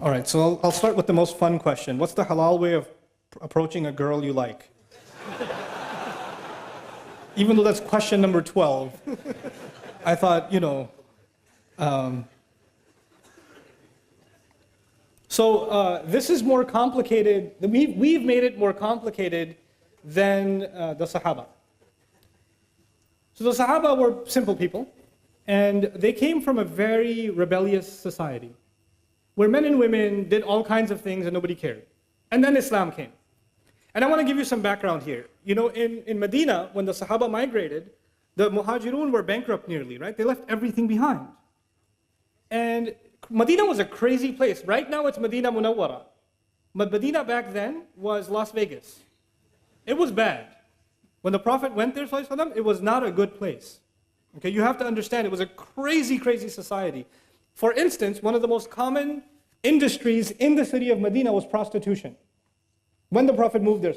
All right, so I'll start with the most fun question. What's the halal way of approaching a girl you like? Even though that's question number 12, I thought, this is more complicated. We've made it more complicated than the Sahaba. So the Sahaba were simple people, and they came from a very rebellious society, where men and women did all kinds of things and nobody cared. And then Islam came. And I want to give you some background here. In Medina, when the Sahaba migrated, the Muhajirun were bankrupt nearly, right? They left everything behind. And Medina was a crazy place. Right now it's Medina Munawwara. But Medina back then was Las Vegas. It was bad. When the Prophet went there, it was not a good place. Okay, you have to understand, it was a crazy, crazy society. For instance, one of the most common industries in the city of Medina was prostitution. When the Prophet moved there,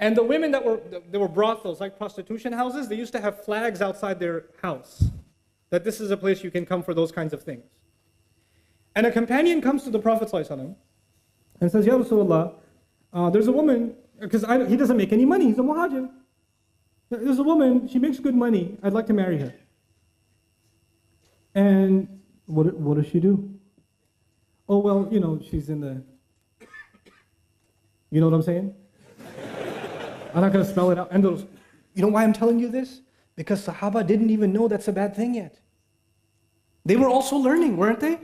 and the women there were brothels, like prostitution houses, they used to have flags outside their house, that this is a place you can come for those kinds of things. And a companion comes to the Prophet and says, Ya Rasulullah, there's a woman, because he doesn't make any money, he's a muhajir. There's a woman, she makes good money, I'd like to marry her. And what does she do? Oh, well, she's in the... You know what I'm saying? I'm not going to spell it out. And you know why I'm telling you this? Because Sahaba didn't even know that's a bad thing yet. They were also learning, weren't they?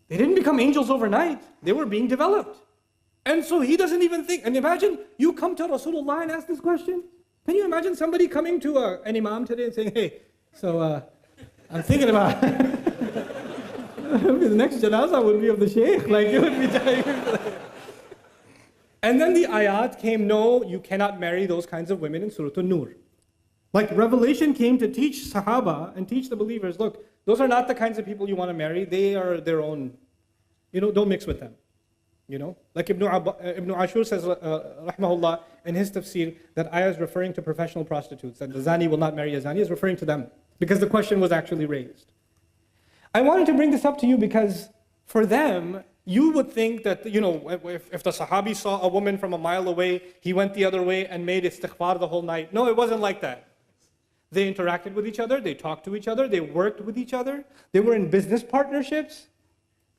They didn't become angels overnight. They were being developed. And so he doesn't even think. And imagine you come to Rasulullah and ask this question. Can you imagine somebody coming to an imam today and saying, hey, so I'm thinking about the next janazah would be of the sheikh. Like it would be. And then the ayat came, no, you cannot marry those kinds of women in Surah An-Nur. Like revelation came to teach Sahaba and teach the believers, look, those are not the kinds of people you want to marry. They are their own, don't mix with them. Like Ibn Ashur says, rahmahullah, in his tafsir, that ayah is referring to professional prostitutes, that the zani will not marry a zani is referring to them, because the question was actually raised. I wanted to bring this up to you because for them, you would think that, if the Sahabi saw a woman from a mile away, he went the other way and made istighfar the whole night. No, it wasn't like that. They interacted with each other, they talked to each other, they worked with each other, they were in business partnerships.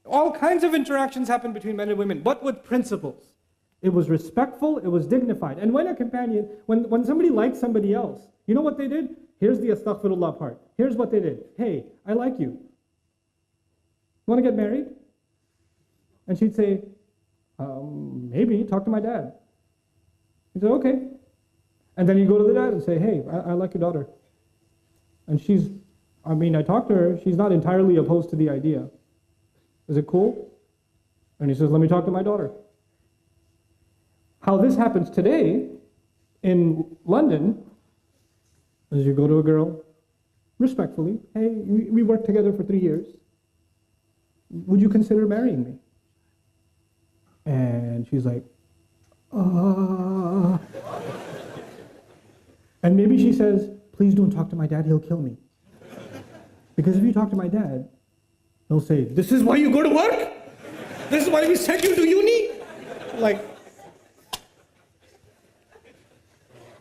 All kinds of interactions happened between men and women, but with principles. It was respectful, it was dignified. And when a companion, when somebody liked somebody else, you know what they did? Here's the astaghfirullah part. Here's what they did. Hey, I like you. Want to get married? And she'd say, maybe, talk to my dad. He'd say, okay. And then you go to the dad and say, hey, I like your daughter. And I talked to her, she's not entirely opposed to the idea. Is it cool? And he says, let me talk to my daughter. How this happens today in London is you go to a girl, respectfully, hey, we worked together for 3 years. Would you consider marrying me? And she's like, And maybe she says, please don't talk to my dad, he'll kill me. Because if you talk to my dad, he'll say, this is why you go to work? This is why we sent you to uni? Like,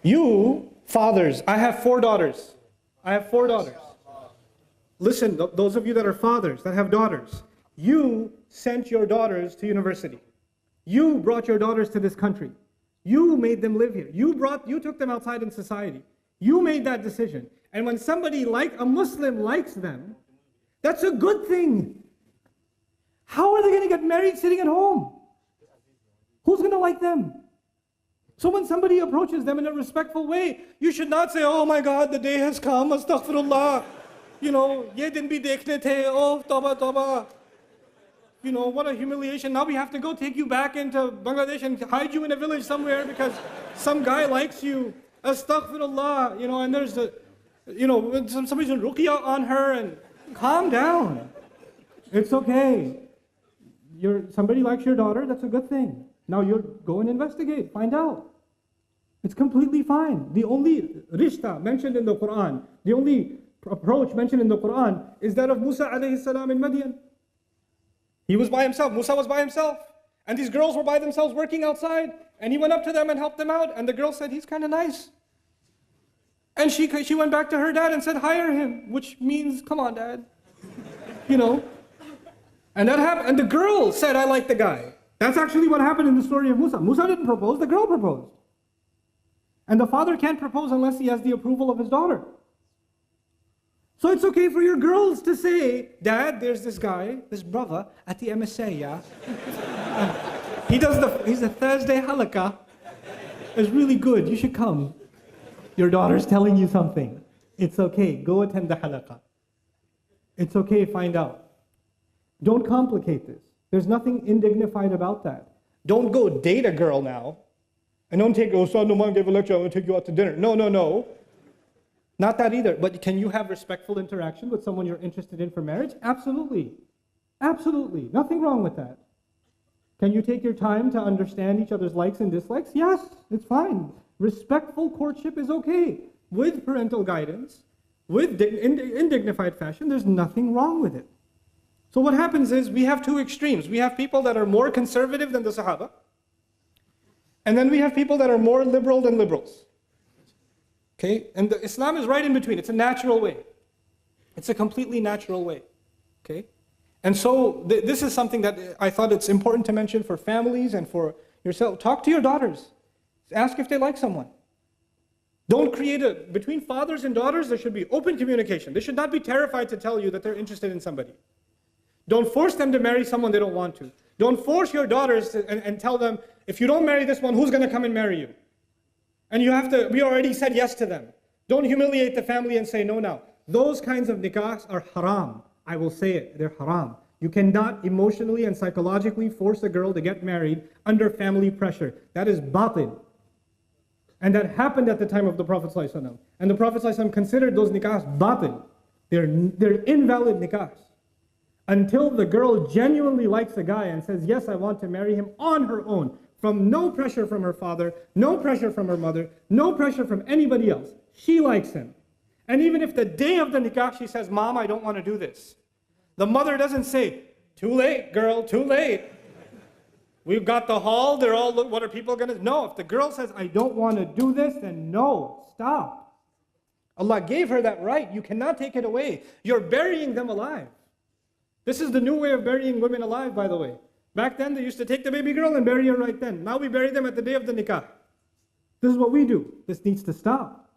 you fathers, I have 4 daughters. Listen, those of you that are fathers, that have daughters, you sent your daughters to university. You brought your daughters to this country. You made them live here. You took them outside in society. You made that decision. And when somebody a Muslim likes them, that's a good thing. How are they going to get married sitting at home? Who's going to like them? So when somebody approaches them in a respectful way, you should not say, oh my God, the day has come, astaghfirullah. Ye din bhi dekhne the, oh, tawbah, tawbah. What a humiliation. Now we have to go take you back into Bangladesh and hide you in a village somewhere because some guy likes you. Astaghfirullah. And there's somebody's doing ruqyah on her, and calm down. It's okay. Somebody likes your daughter, that's a good thing. Now go and investigate, find out. It's completely fine. The only rishta mentioned in the Quran, the only approach mentioned in the Quran is that of Musa alayhi salam in Madian. He was by himself. Musa was by himself. And these girls were by themselves working outside. And he went up to them and helped them out. And the girl said, he's kind of nice. And she went back to her dad and said, hire him. Which means, come on, dad. You know. And that happened. And the girl said, I like the guy. That's actually what happened in the story of Musa. Musa didn't propose, the girl proposed. And the father can't propose unless he has the approval of his daughter. So it's okay for your girls to say, Dad, there's this guy, this brother at the MSA, yeah? He's a Thursday halakah. It's really good, you should come. Your daughter's telling you something. It's okay, go attend the halakah. It's okay, find out. Don't complicate this. There's nothing indignified about that. Don't go date a girl now. And don't take, Nouman gave a lecture, I'm going to take you out to dinner. No. Not that either. But can you have respectful interaction with someone you're interested in for marriage? Absolutely. Absolutely. Nothing wrong with that. Can you take your time to understand each other's likes and dislikes? Yes, it's fine. Respectful courtship is okay. With parental guidance, in dignified fashion, there's nothing wrong with it. So what happens is we have two extremes. We have people that are more conservative than the Sahaba. And then we have people that are more liberal than liberals. Okay? And Islam is right in between. It's a natural way. It's a completely natural way. Okay? And so this is something that I thought it's important to mention for families and for yourself. Talk to your daughters. Ask if they like someone. Don't create between fathers and daughters, there should be open communication. They should not be terrified to tell you that they're interested in somebody. Don't force them to marry someone they don't want to. Don't force your daughters and tell them, if you don't marry this one, who's going to come and marry you? And we already said yes to them. Don't humiliate the family and say no now. Those kinds of nikahs are haram. I will say it, they're haram. You cannot emotionally and psychologically force a girl to get married under family pressure. That is batil. And that happened at the time of the Prophet ﷺ. And the Prophet ﷺ considered those nikahs batil. They're invalid nikahs. Until the girl genuinely likes a guy and says, yes, I want to marry him on her own. From no pressure from her father, no pressure from her mother, no pressure from anybody else. She likes him. And even if the day of the nikah she says, Mom, I don't want to do this. The mother doesn't say, too late, girl, too late. We've got the hall, they're all, what are people going to, no, if the girl says, I don't want to do this, then no, stop. Allah gave her that right, you cannot take it away. You're burying them alive. This is the new way of burying women alive, by the way. Back then, they used to take the baby girl and bury her right then. Now we bury them at the day of the nikah. This is what we do. This needs to stop.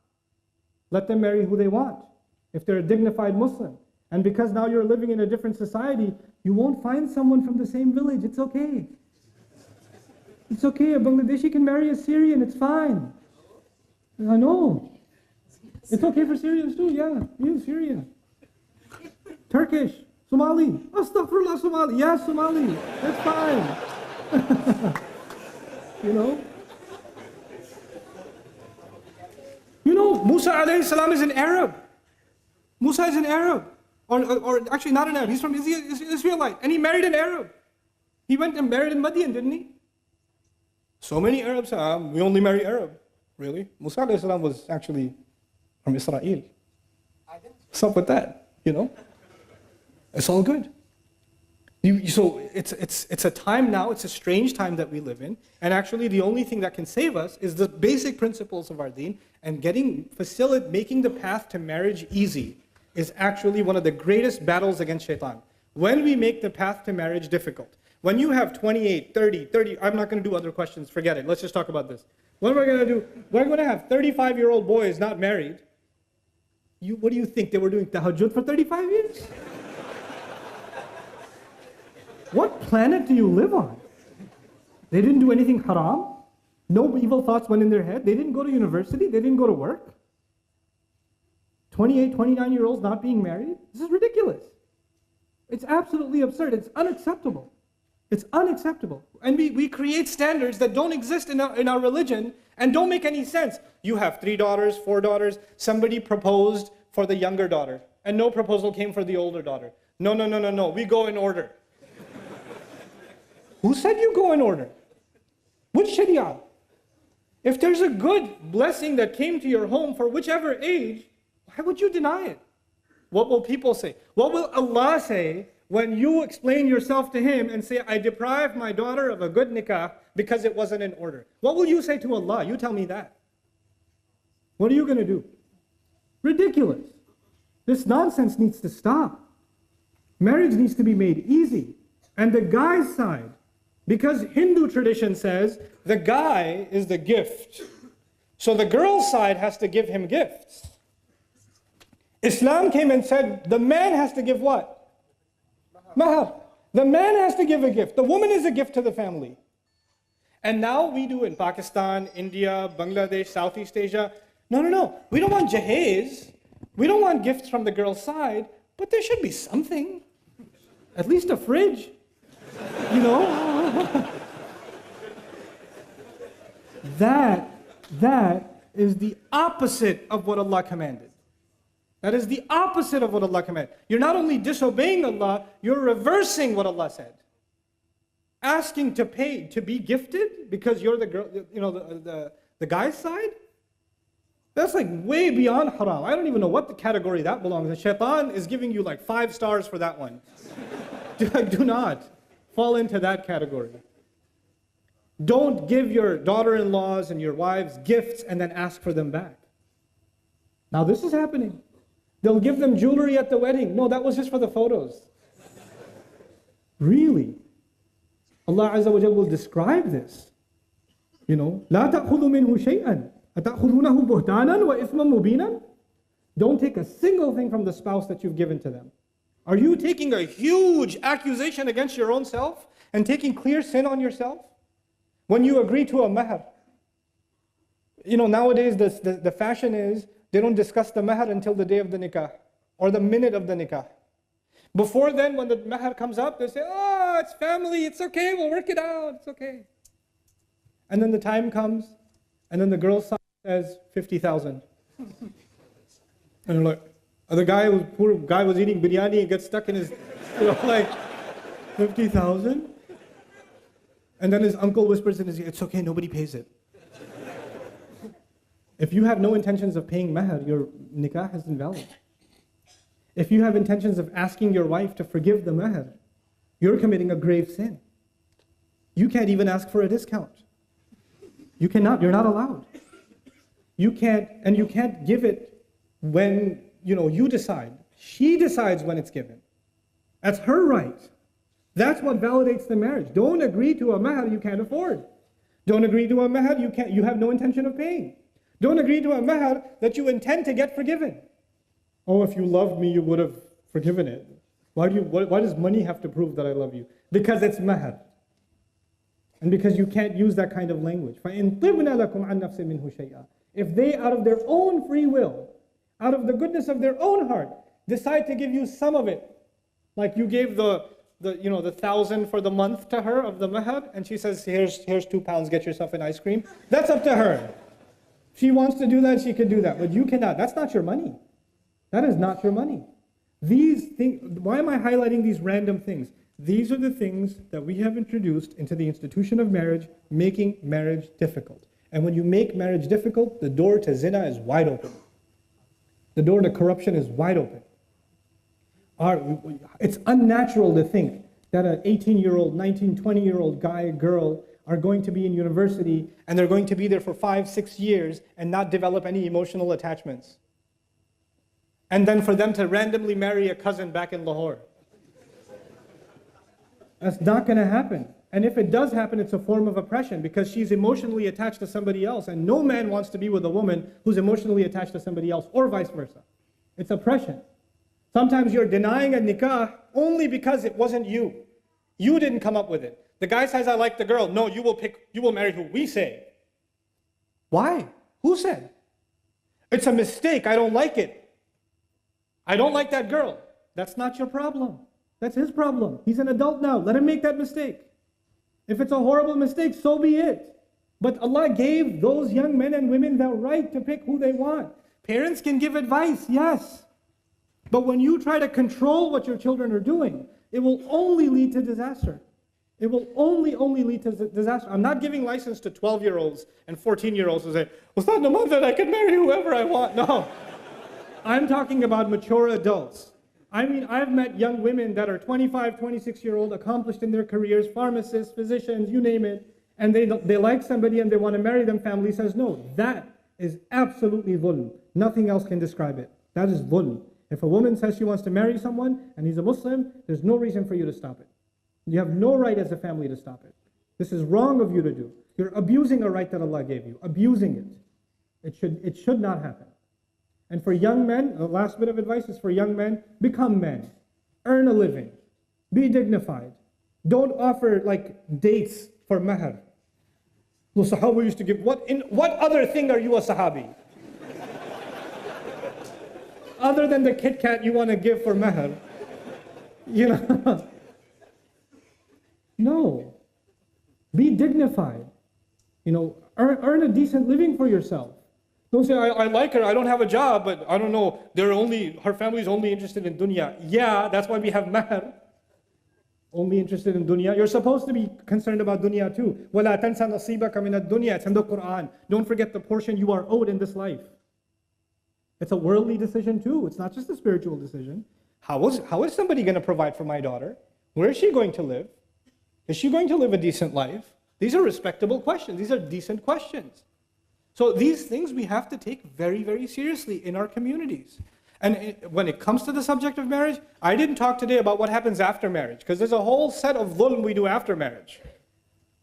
Let them marry who they want, if they're a dignified Muslim. And because now you're living in a different society, you won't find someone from the same village. It's okay. It's okay. A Bangladeshi can marry a Syrian. It's fine. I know. It's okay for Syrians too. Yeah, you Syrian. Turkish. Somali. Astaghfirullah, Somali. Yeah, Somali. That's fine. You know? Musa alayhi salam is an Arab. Musa is an Arab. Or actually not an Arab. He's from Israelite. And he married an Arab. He went and married in Madian, didn't he? So many Arabs, we only marry Arab. Really? Musa alayhi salam was actually from Israel. What's up with that? You know? It's all good. So it's a time now, it's a strange time that we live in, and actually the only thing that can save us is the basic principles of our deen, and making the path to marriage easy is actually one of the greatest battles against shaitan. When we make the path to marriage difficult, when you have 28, 30, I'm not going to do other questions, forget it, let's just talk about this. What we're going to do, we're going to have 35-year-old boys not married. What do you think, they were doing tahajjud for 35 years? What planet do you live on? They didn't do anything haram. No evil thoughts went in their head. They didn't go to university. They didn't go to work. 28, 29-year-olds not being married? This is ridiculous. It's absolutely absurd. It's unacceptable. It's unacceptable. And we create standards that don't exist in our religion and don't make any sense. You have 3 daughters, 4 daughters. Somebody proposed for the younger daughter, and no proposal came for the older daughter. No. We go in order. Who said you go in order? Which Sharia? If there's a good blessing that came to your home for whichever age, why would you deny it? What will people say? What will Allah say when you explain yourself to him and say, I deprived my daughter of a good nikah because it wasn't in order? What will you say to Allah? You tell me that. What are you going to do? Ridiculous. This nonsense needs to stop. Marriage needs to be made easy. And the guy's side, because Hindu tradition says the guy is the gift, so the girl's side has to give him gifts. Islam came and said the man has to give what? Mahar. The man has to give a gift. The woman is a gift to the family. And now we do in Pakistan, India, Bangladesh, Southeast Asia. No. We don't want jahez. We don't want gifts from the girl's side, but there should be something. At least a fridge. You know? That is the opposite of what Allah commanded. That is the opposite of what Allah commanded. You're not only disobeying Allah, you're reversing what Allah said. Asking to pay, to be gifted because you're the girl, you know, the guy's side? That's like way beyond haram. I don't even know what the category that belongs in. Shaitan is giving you like 5 stars for that one. Do not fall into that category. Don't give your daughter-in-laws and your wives gifts and then ask for them back. Now this is happening. They'll give them jewelry at the wedding. No, that was just for the photos. Really? Allah Azza wa Jal will describe this. You know, لا تأخذوا منه شيئا أتأخذونه بهتانا وإثما مبينا. Don't take a single thing from the spouse that you've given to them. Are you taking a huge accusation against your own self and taking clear sin on yourself? When you agree to a mahar. You know, nowadays the fashion is they don't discuss the mahar until the day of the nikah or the minute of the nikah. Before then, when the mahar comes up, they say, oh, it's family, it's okay, we'll work it out, it's okay. And then the time comes, and then the girl's side says 50,000. And you're like, the poor guy was eating biryani and gets stuck in his, you know, like, 50,000? And then his uncle whispers in his ear, it's okay, nobody pays it. If you have no intentions of paying mahar, your nikah is invalid. If you have intentions of asking your wife to forgive the mahar, you're committing a grave sin. You can't even ask for a discount. You cannot, you're not allowed. You can't give it when, you know, you decide. She decides when it's given. That's her right. That's what validates the marriage. Don't agree to a mahar you can't afford. Don't agree to a mahar you have no intention of paying. Don't agree to a mahar that you intend to get forgiven. Oh, if you loved me, you would have forgiven it. Why does money have to prove that I love you? Because it's mahar. And because you can't use that kind of language. فَإِن طِبْنَ لَكُمْ عَنْ نَفْسٍ مِّنْهُ شَيْئًا. If they, out of their own free will, out of the goodness of their own heart, decide to give you some of it, like you gave the 1,000 for the month to her of the mahar, and she says, here's £2, get yourself an ice cream. That's up to her. She wants to do that, she can do that, but you cannot. That's not your money. That is not your money. These things, why am I highlighting these random things? These are the things that we have introduced into the institution of marriage, making marriage difficult. And when you make marriage difficult, the door to zina is wide open. The door to corruption is wide open. It's unnatural to think that an 18-year-old, 19, 20-year-old guy, girl are going to be in university and they're going to be there for 5, 6 years and not develop any emotional attachments. And then for them to randomly marry a cousin back in Lahore. That's not going to happen. And if it does happen, it's a form of oppression because she's emotionally attached to somebody else, and no man wants to be with a woman who's emotionally attached to somebody else, or vice versa. It's oppression. Sometimes you're denying a nikah only because it wasn't you. You didn't come up with it. The guy says, I like the girl. No, you will marry who we say. Why? Who said? It's a mistake. I don't like it. I don't like that girl. That's not your problem. That's his problem. He's an adult now. Let him make that mistake. If it's a horrible mistake, so be it. But Allah gave those young men and women the right to pick who they want. Parents can give advice, yes. But when you try to control what your children are doing, it will only lead to disaster. It will only lead to disaster. I'm not giving license to 12-year-olds and 14-year-olds who say, well, it's not no that I can marry whoever I want. No. I'm talking about mature adults. I mean, I've met young women that are 25, 26-year-old, accomplished in their careers, pharmacists, physicians, you name it, and they like somebody and they want to marry them. Family says no. That is absolutely dhulm. Nothing else can describe it. That is dhulm. If a woman says she wants to marry someone and he's a Muslim, there's no reason for you to stop it. You have no right as a family to stop it. This is wrong of you to do. You're abusing a right that Allah gave you, abusing it. It should not happen. And for young men, the last bit of advice is for young men, become men. Earn a living. Be dignified. Don't offer like dates for mahar. The Sahaba used to give, what other thing are you a Sahabi? Other than the Kit Kat you want to give for mahar. You know. No. Be dignified. You know, earn a decent living for yourself. Don't say, I like her, I don't have a job, but I don't know, her family's only interested in dunya. Yeah, that's why we have mahar. Only interested in dunya. You're supposed to be concerned about dunya too. وَلَا تَنْسَ نَصِيبَكَ مِنَ الدُّنْيَا. It's in the Quran. Don't forget the portion you are owed in this life. It's a worldly decision too. It's not just a spiritual decision. How is somebody going to provide for my daughter? Where is she going to live? Is she going to live a decent life? These are respectable questions. These are decent questions. So these things we have to take very, very seriously in our communities. And when it comes to the subject of marriage, I didn't talk today about what happens after marriage, because there's a whole set of dhulm we do after marriage.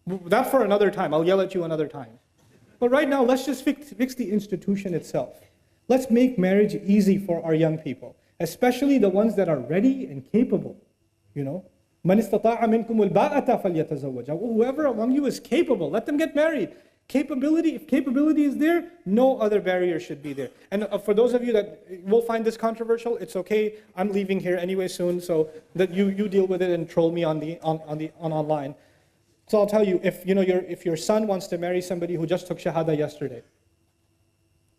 That for another time. I'll yell at you another time. But right now, let's just fix the institution itself. Let's make marriage easy for our young people, especially the ones that are ready and capable. You know, مَنِ اسْتَطَاعَ مِنْكُمُ الْبَاءَةَ فَلْيَتَزَوَّجْ. Whoever among you is capable, let them get married. If capability is there, no other barrier should be there. And for those of you that will find this controversial, it's okay. I'm leaving here anyway soon, so that you deal with it and troll me on online. So I'll tell you, if your son wants to marry somebody who just took shahada yesterday,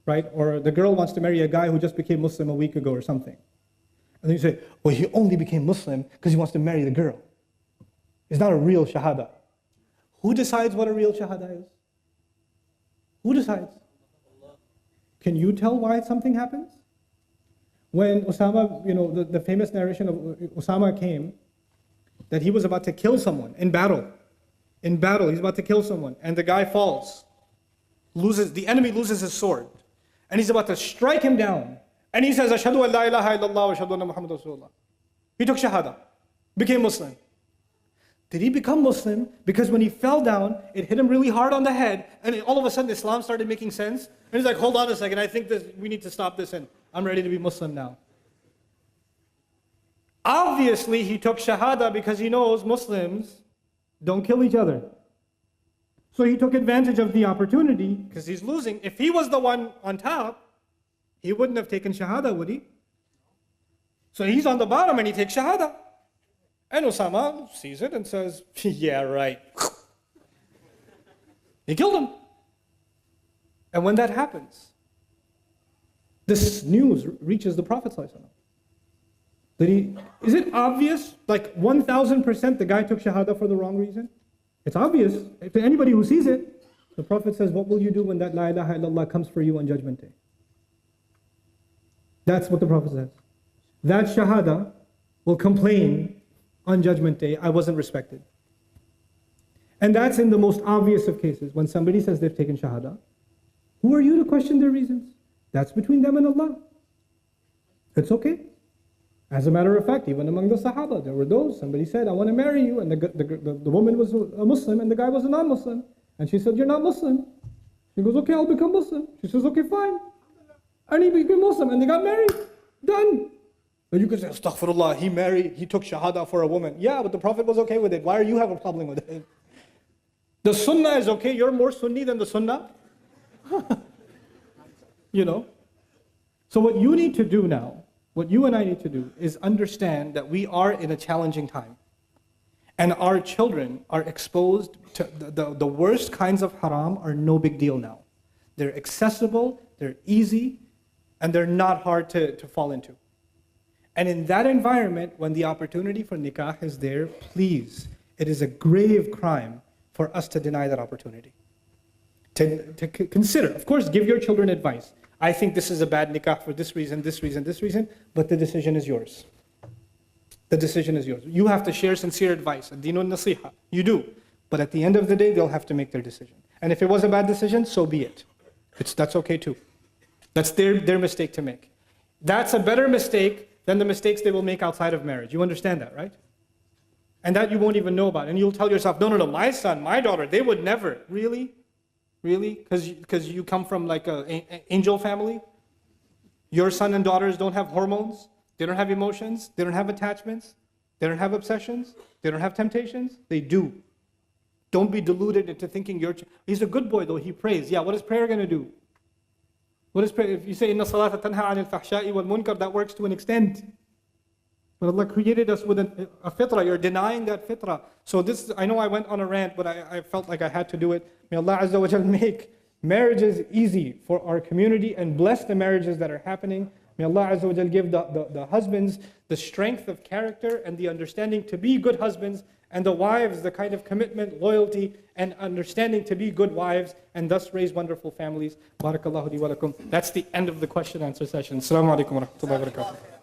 right? Or the girl wants to marry a guy who just became Muslim a week ago or something. And then you say, well, he only became Muslim because he wants to marry the girl. It's not a real shahada. Who decides what a real shahada is? Who decides? Can you tell why something happens? When Osama, the famous narration of Osama came, that he was about to kill someone in battle. In battle, he's about to kill someone, and the guy falls. The enemy loses his sword. And he's about to strike him down. And he says, Ashhadu an la ilaha illallah wa ashhadu anna Muhammad Rasulullah. He took shahada, became Muslim. Did he become Muslim because when he fell down, it hit him really hard on the head, and all of a sudden Islam started making sense? And he's like, hold on a second, I think we need to stop this, and I'm ready to be Muslim now. Obviously, he took shahada because he knows Muslims don't kill each other. So he took advantage of the opportunity because he's losing. If he was the one on top, he wouldn't have taken shahada, would he? So he's on the bottom and he takes shahada. And Osama sees it and says, yeah, right. He killed him. And when that happens, this news reaches the Prophet ﷺ. Is it obvious, like 1000% the guy took shahada for the wrong reason? It's obvious to anybody who sees it. The Prophet says, what will you do when that la ilaha illallah comes for you on Judgment Day? That's what the Prophet says. That shahada will complain on Judgment Day, I wasn't respected. And that's in the most obvious of cases. When somebody says they've taken shahada, who are you to question their reasons? That's between them and Allah. It's okay. As a matter of fact, even among the Sahaba, there were those, somebody said, I want to marry you, and the woman was a Muslim and the guy was a non-Muslim. And she said, you're not Muslim. He goes, okay, I'll become Muslim. She says, okay, fine. And he became Muslim and they got married. Done. And you could say, astaghfirullah, he took shahada for a woman. Yeah, but the Prophet was okay with it. Why do you have a problem with it? The sunnah is okay. You're more Sunni than the sunnah. So what you need to do now, what you and I need to do is understand that we are in a challenging time. And our children are exposed to the worst kinds of haram are no big deal now. They're accessible, they're easy, and they're not hard to fall into. And in that environment, when the opportunity for nikah is there, please, it is a grave crime for us to deny that opportunity. To consider, of course, give your children advice. I think this is a bad nikah for this reason, this reason, this reason, but the decision is yours. the decision is yours. You have to share sincere advice. Ad-dinun nasiha. You do. But at the end of the day, they'll have to make their decision. And if it was a bad decision, so be it. That's okay too. That's their mistake to make. That's a better mistake than the mistakes they will make outside of marriage. You understand that, right? And that you won't even know about. And you'll tell yourself, no, my son, my daughter, they would never. Really? Really? Because you come from like an angel family? Your son and daughters don't have hormones? They don't have emotions? They don't have attachments? They don't have obsessions? They don't have temptations? They do. Don't be deluded into thinking he's a good boy though, he prays. Yeah, what is prayer going to do? What is prayer? If you say, Inna salata tanha anil fahsha'i wal munkar, that works to an extent. But Allah created us with a fitrah. You're denying that fitrah. So I know I went on a rant, but I felt like I had to do it. May Allah Azza wa Jal make marriages easy for our community and bless the marriages that are happening. May Allah Azza wa Jal give the husbands the strength of character and the understanding to be good husbands, and the wives the kind of commitment, loyalty, and understanding to be good wives, and thus raise wonderful families. Barakallahu li wa lakum. That's the end of the question and answer session. Assalamu alaikum wa rahmatullahi wa barakatuh.